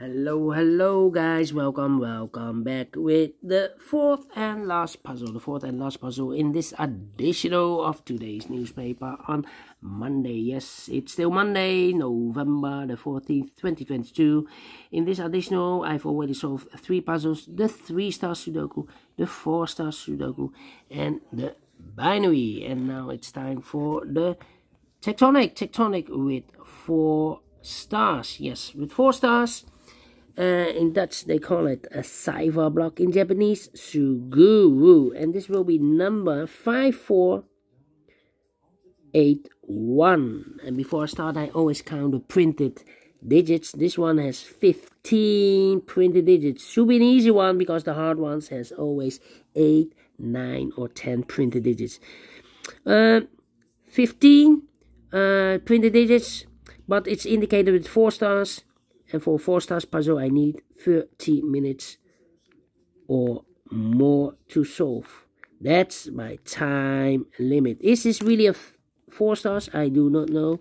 Hello guys, welcome back with the fourth and last puzzle in this additional of today's newspaper on Monday. Yes, it's still Monday, November the 14th, 2022. In this additional, I've already solved 3 puzzles: the 3-star Sudoku, the 4-star Sudoku, and the binary. And now it's time for the Tectonic with 4 stars. Yes, with 4 stars. In Dutch they call it a cipher block, in Japanese Suguru, and this will be number 5481. And before I start, I always count the printed digits. This one has 15 printed digits. Should be an easy one because the hard ones has always 8, 9 or 10 printed digits. 15 printed digits, but it's indicated with 4 stars. And for 4 stars puzzle, I need 30 minutes or more to solve. That's my time limit. Is this really a 4 stars? I do not know.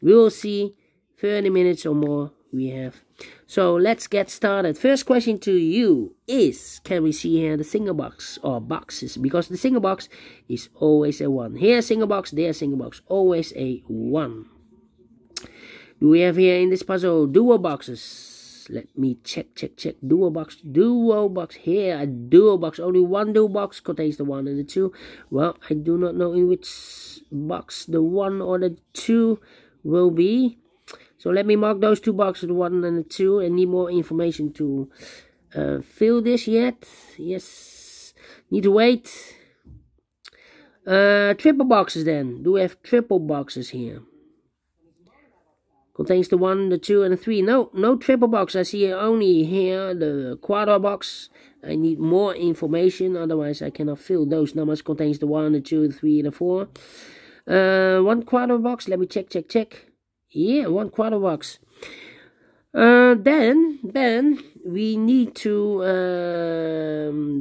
We will see. 30 minutes or more we have. So let's get started. First question to you is, can we see here the single box or boxes? Because the single box is always a 1. Here single box, there single box, always a 1. Do we have here in this puzzle dual boxes? Let me check. Dual box. Here a dual box. Only one dual box contains the 1 and the 2. Well, I do not know in which box the 1 or the 2 will be. So let me mark those 2 boxes, the 1 and the 2. I need more information to fill this yet. Yes. Need to wait. Triple boxes then. Do we have triple boxes here? Contains the 1, the 2, and the 3. No triple box. I see only here the quadra box. I need more information, otherwise I cannot fill those numbers. Contains the 1, the 2, the 3, and the 4. 1 quadra box. Let me check. Yeah, 1 quadra box. Then we need to.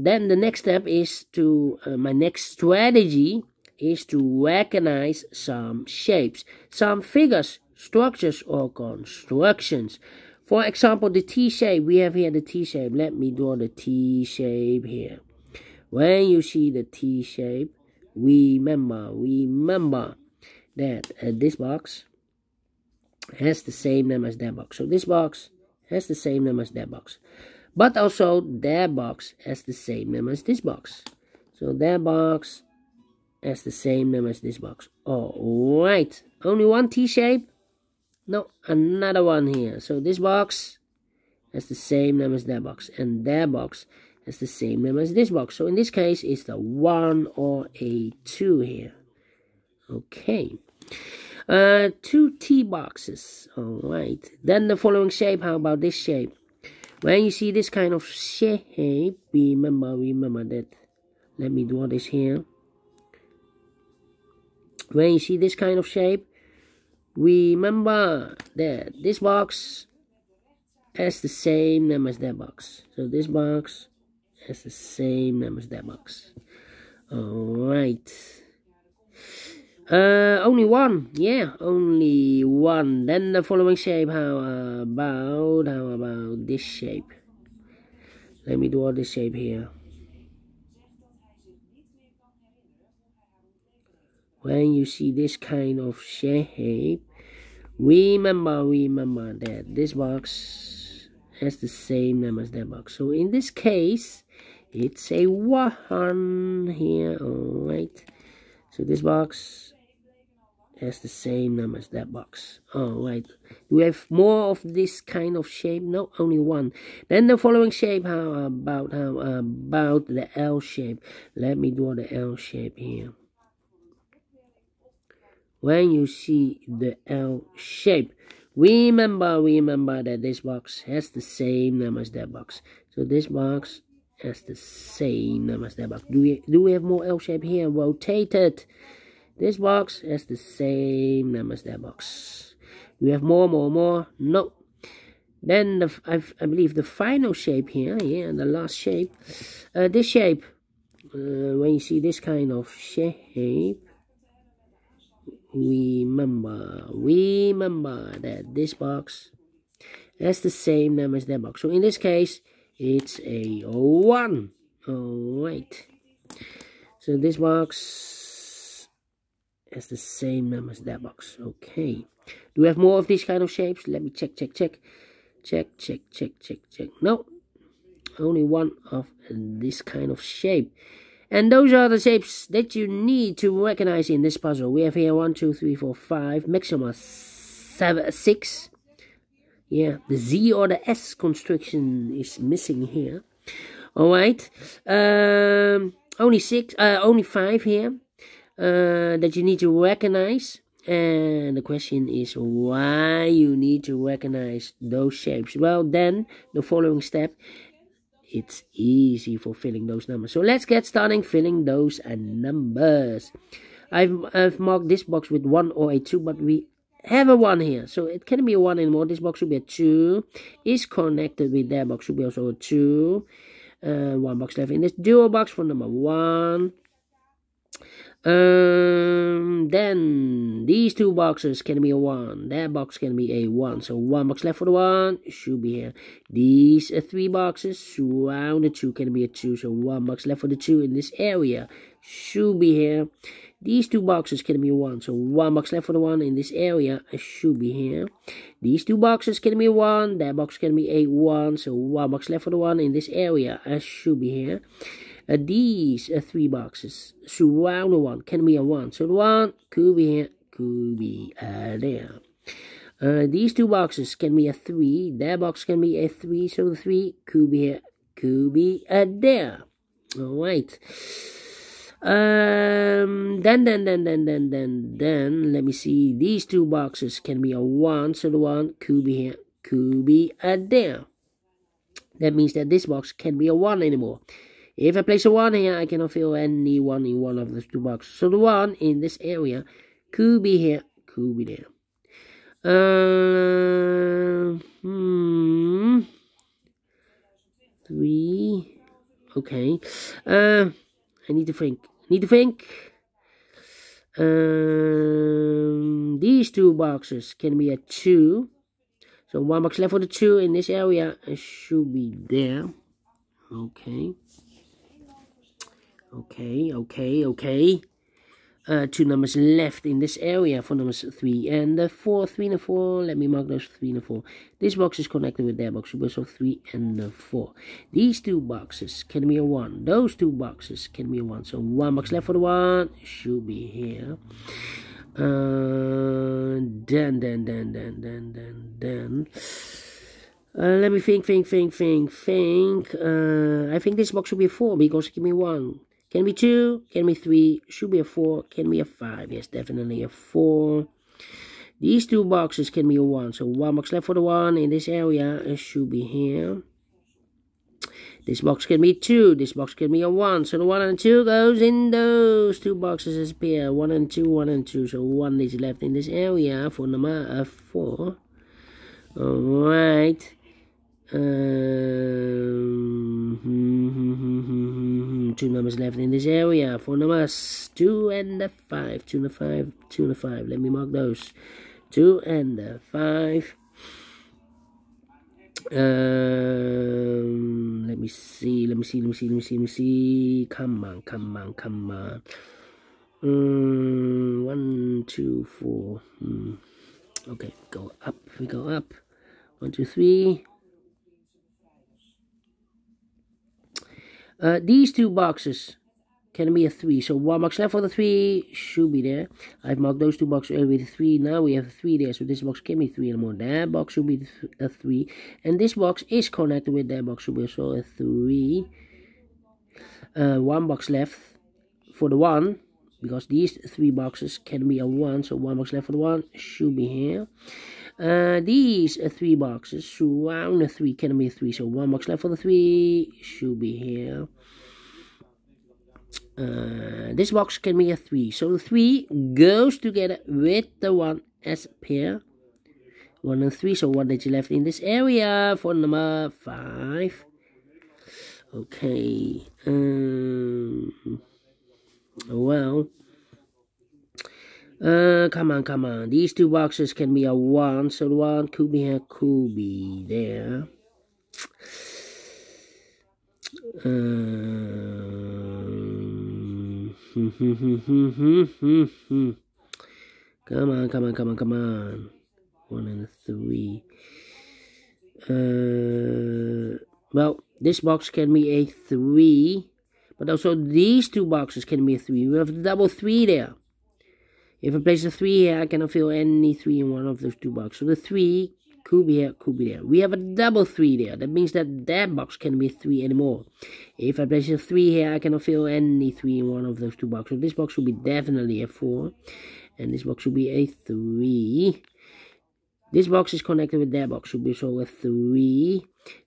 Then the next step is to. My next strategy is to recognize some shapes, some figures, structures or constructions. For example, the T shape. We have here the T shape. Let me draw the T shape here. When you see the T shape, remember that this box has the same name as that box. So this box has the same name as that box. But also that box has the same name as this box. So that box has the same name as this box. Alright. Only one T shape? No, another one here. So this box has the same name as that box, and that box has the same name as this box. So in this case, it's the 1 or a 2 here. Okay. 2 T boxes. Alright. Then the following shape. How about this shape? When you see this kind of shape, remember that. Let me draw this here. When you see this kind of shape, remember that this box has the same name as that box. So this box has the same name as that box. Alright. Only 1. Yeah, only 1. Then the following shape. How about this shape? Let me draw this shape here. When you see this kind of shape, remember that this box has the same name as that box. So in this case, it's a 1 here. Alright. So this box has the same name as that box. Alright. Do we have more of this kind of shape? No, only 1. Then the following shape. How about the L shape? Let me draw the L shape here. When you see the L shape, remember that this box has the same name as that box. So this box has the same name as that box. Do we have more L shape here? Rotated. This box has the same name as that box. Do we have more? No. Then I believe the final shape here, yeah, the last shape. This shape. When you see this kind of shape, remember that this box has the same number as that box. So in this case, it's a 1. Alright. So this box has the same number as that box. Okay. Do we have more of these kind of shapes? Let me check. No. Only one of this kind of shape. And those are the shapes that you need to recognize in this puzzle. We have here 1, 2, 3, 4, 5, maximum 6. Yeah, the Z or the S construction is missing here. Alright. Only 5 here that you need to recognize. And the question is why you need to recognize those shapes. Well, then the following step, it's easy for filling those numbers. So let's get started filling those numbers. I've marked this box with 1 or a 2, but we have a 1 here. So it can't be a 1 anymore. This box should be a 2. Is connected with that box should be also a 2. 1 box left in this dual box for number 1. Then these 2 boxes can be a 1. That box can be a 1. So 1 box left for the 1 should be here. These 3 boxes surround the 2 can be a 2. So 1 box left for the 2 in this area should be here. These 2 boxes can be a 1. So 1 box left for the 1 in this area should be here. These 2 boxes can be a 1. That box can be a 1. So 1 box left for the 1 in this area should be here. These 3 boxes surround the 1 can be a 1. So the 1 could be here, could be there. These 2 boxes can be a 3. That box can be a 3. So the 3 could be here, could be there. Alright. Then let me see. These 2 boxes can be a 1. So the 1 could be here, could be there. That means that this box can't be a 1 anymore. If I place a 1 here, I cannot fill any 1 in one of those 2 boxes. So the 1 in this area could be here, could be there. 3. Okay. I need to think. These 2 boxes can be a 2. So 1 box left for the 2 in this area should be there. Okay. 2 numbers left in this area for numbers 3 and 4. 3 and 4. Let me mark those 3 and 4. This box is connected with that box. So 3 and 4. These 2 boxes can be a 1. Those 2 boxes can be a 1. So 1 box left for the 1 should be here. Then. Let me think. I think this box should be a 4 because it can be 1. Can be 2, can be 3, should be a 4, can be a 5. Yes, definitely a 4. These 2 boxes can be a 1. So 1 box left for the 1 in this area should be here. This box can be 2. This box can be a 1. So the 1 and 2 goes in those 2 boxes as a pair. 1 and 2, 1 and 2. So 1 is left in this area for number 4. Alright. 2 numbers left in this area for numbers 2 and 5. 2 and 5, 2 and 5. Let me mark those. 2 and 5. Let me see. Come on. 1, 2, 4. Okay, go up. We go up. 1, 2, 3. These 2 boxes can be a 3. So 1 box left for the 3 should be there. I've marked those 2 boxes with 3. Now we have a 3 there. So this box can be 3 anymore. That box should be a 3. And this box is connected with that box. Should be also a 3. 1 box left for the 1. Because these 3 boxes can be a 1. So 1 box left for the 1 should be here. These 3 boxes surround the 3 can be 3. So 1 box left for the 3 should be here. This box can be a 3. So the 3 goes together with the 1 as a pair. 1 and 3. So 1 that you left in this area for number 5. Okay. Well. Come on. These two boxes can be a 1, so the 1 could be here, could be there. Come on. 1 and a 3. Well, this box can be a 3, but also these two boxes can be a 3. We have a double 3 there. If I place a 3 here, I cannot fill any 3 in one of those two boxes. So the 3 could be here, could be there. We have a double 3 there. That means that that box can be a 3 anymore. If I place a 3 here, I cannot fill any 3 in one of those two boxes. So this box should be definitely a 4. And this box should be a 3. This box is connected with that box, should be also a 3.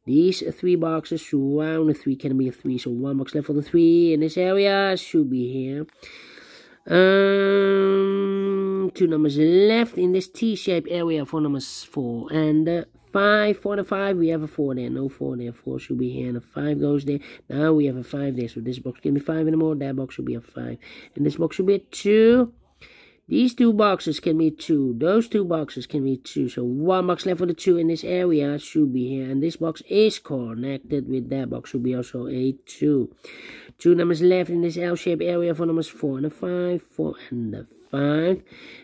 These 3 boxes surround the 3 can be a 3. So 1 box left for the 3 in this area should be here. 2 numbers left in this T-shaped area for numbers 4 and 5. For the 5, we have a 4 there. No 4 there. 4 should be here, and a 5 goes there. Now we have a 5 there. So this box can be 5 anymore. That box should be a 5. And this box should be a 2. These two boxes can be 2. Those two boxes can be 2. So 1 box left for the 2 in this area should be here. And this box is connected with that box. Should be also a 2. 2 numbers left in this L-shaped area for numbers 4 and a 5. 4 and a 5.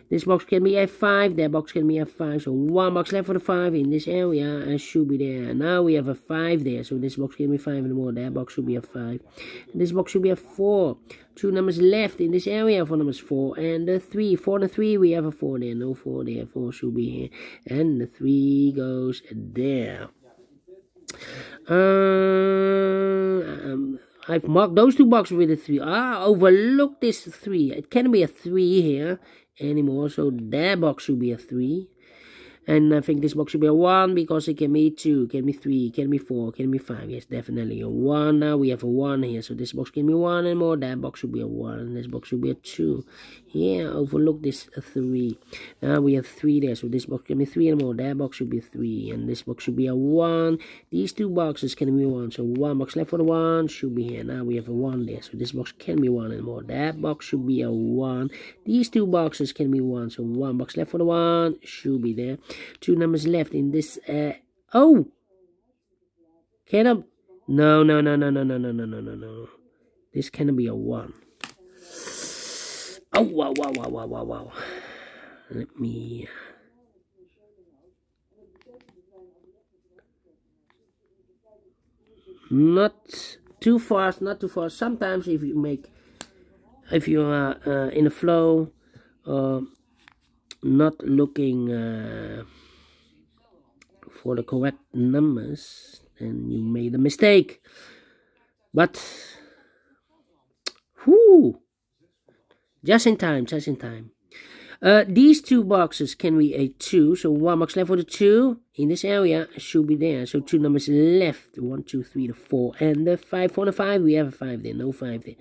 This box can be a 5. That box can be a 5. So 1 box left for the 5 in this area and should be there. And now we have a 5 there. So this box can be 5 anymore. That box should be a 5. And this box should be a 4. 2 numbers left in this area for numbers 4 and the 3. 4 and the 3, we have a 4 there. No 4 there. 4 should be here. And the 3 goes there. I've marked those two boxes with a 3. Overlook this 3. It can't be a 3 here anymore. So that box should be a 3. And I think this box should be a 1 because it can be 2, can be 3, can be 4, can be 5. Yes, definitely a 1. Now we have a 1 here. So this box can be 1 and more. That box should be a 1. And this box should be a 2. Yeah, overlook this 3. Now we have 3 there. So this box can be 3 and more. That box should be a 3. And this box should be a 1. These two boxes can be 1. So 1 box left for the 1 should be here. Now we have a 1 there. So this box can be 1 and more. That box should be a 1. These two boxes can be 1. So 1 box left for the 1 should be there. 2 numbers left in this no. This cannot be a 1. Oh, wow. Let me not too fast. Sometimes if you are in a flow, not looking for the correct numbers, and you made a mistake. But just in time. These two boxes can be a 2. So 1 box left for the 2 in this area should be there. So 2 numbers left. 1, 2, 3, the 4 and the 5. For the 5, we have a 5 there. No 5 there.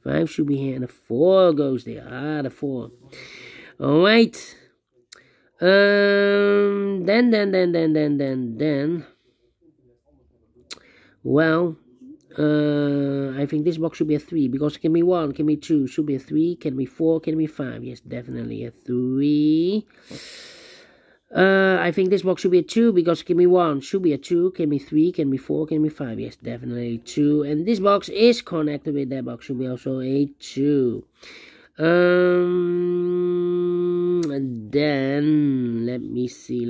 5 should be here, and the 4 goes there. The 4. All right. Then. Well, I think this box should be a 3 because it can be 1, can be 2, should be a 3, can be 4, can be 5. Yes, definitely a 3. I think this box should be a 2 because it can be 1, should be a 2, can be 3, can be 4, can be 5. Yes, definitely 2. And this box is connected with that box, should be also a 2. And then let me see.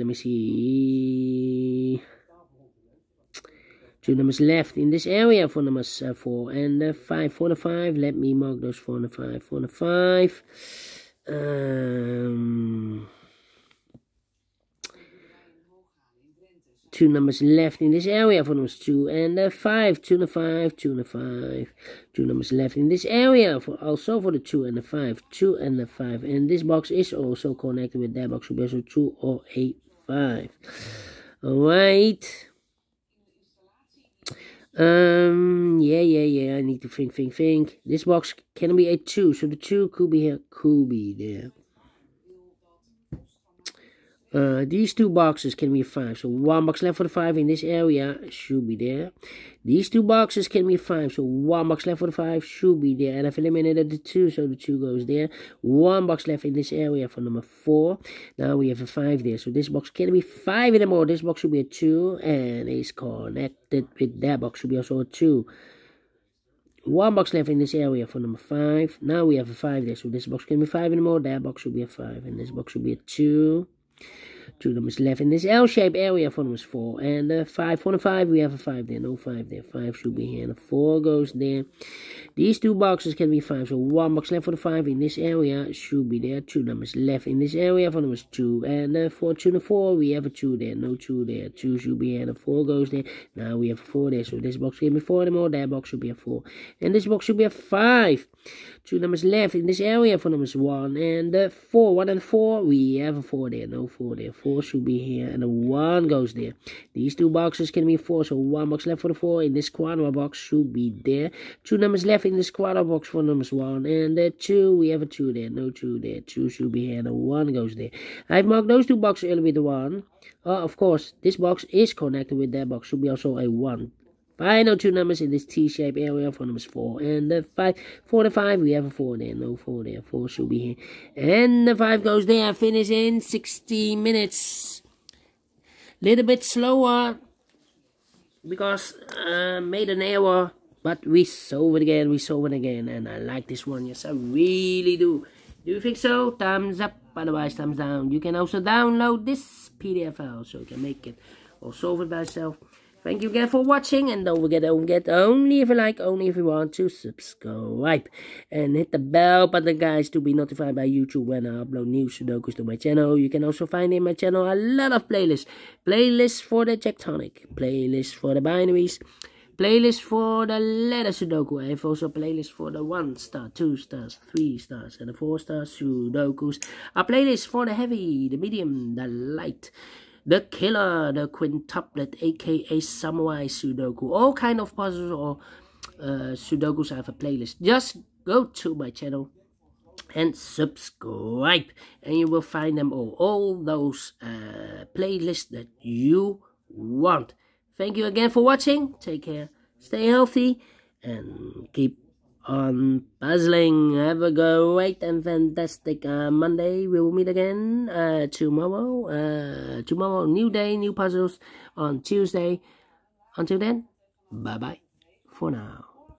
2 numbers left in this area for numbers 4 and 5. For the 5, let me mark those 4 and the 5. For the 5, 2 numbers left in this area for numbers 2 and 5. 2 and the 5, 2 and the 5. 2 numbers left in this area for the 2 and the 5. 2 and the 5. And this box is also connected with that box. Should be also 2 or a 5. Alright. Yeah. I need to think. This box can be a 2. So the 2 could be here, could be there. These two boxes can be 5, so 1 box left for the 5 in this area should be there. These two boxes can be 5, so 1 box left for the 5 should be there. And I've eliminated the 2, so the 2 goes there. 1 box left in this area for number 4. Now we have a 5 there, so this box can be 5 anymore. This box should be a 2, and it's connected with that box should be also a 2. 1 box left in this area for number 5. Now we have a 5 there, so this box can be 5 anymore. That box should be a 5, and this box should be a 2. 2 numbers left in this L-shaped area for numbers 4. And 5 for the 5, we have a 5 there. No 5 there. 5 should be here. And the 4 goes there. These two boxes can be 5. So 1 box left for the 5 in this area should be there. 2 numbers left in this area for numbers 2. And 4 to the 4, we have a 2 there. No 2 there. 2 should be here. And the 4 goes there. Now we have a 4 there. So this box can be 4 anymore. That box should be a 4. And this box should be a 5. 2 numbers left in this area for numbers 1 and 4. 1 and 4, we have a 4 there. No 4 there. 4 should be here, and the 1 goes there. These two boxes can be 4, so 1 box left for the 4 in this quadra box should be there. 2 numbers left in this quadra box for numbers 1 and 2, we have a 2 there. No 2 there. 2 should be here, and the 1 goes there. I've marked those two boxes earlier with the 1. Of course, this box is connected with that box, should be also a 1. Final 2 numbers in this T-shaped area for numbers 4 and 5. For the 5, we have a 4 there. No 4 there. 4 should be here. And the 5 goes there. Finish in 60 minutes. Little bit slower because made an error. But we solve it again. We solve it again. And I like this one. Yes, I really do. Do you think so? Thumbs up. Otherwise, thumbs down. You can also download this PDF file so you can make it or solve it by yourself. Thank you again for watching, and don't forget only if you like, only if you want to subscribe. And hit the bell button, guys, to be notified by YouTube when I upload new Sudokus to my channel. You can also find in my channel a lot of playlists. Playlists for the Tectonic, playlists for the binaries, playlists for the letter Sudoku. I have also a playlist for the 1 star, 2 stars, 3 stars, and the 4 star Sudokus. A playlist for the heavy, the medium, the light, the killer, the quintuplet, aka samurai Sudoku. All kind of puzzles or Sudokus. I have a playlist. Just go to my channel and subscribe, and you will find them all those playlists that you want. Thank you again for watching. Take care, stay healthy, and keep on puzzling. Have a great and fantastic Monday. We will meet again tomorrow. Tomorrow, new day, new puzzles on Tuesday. Until then, bye bye for now.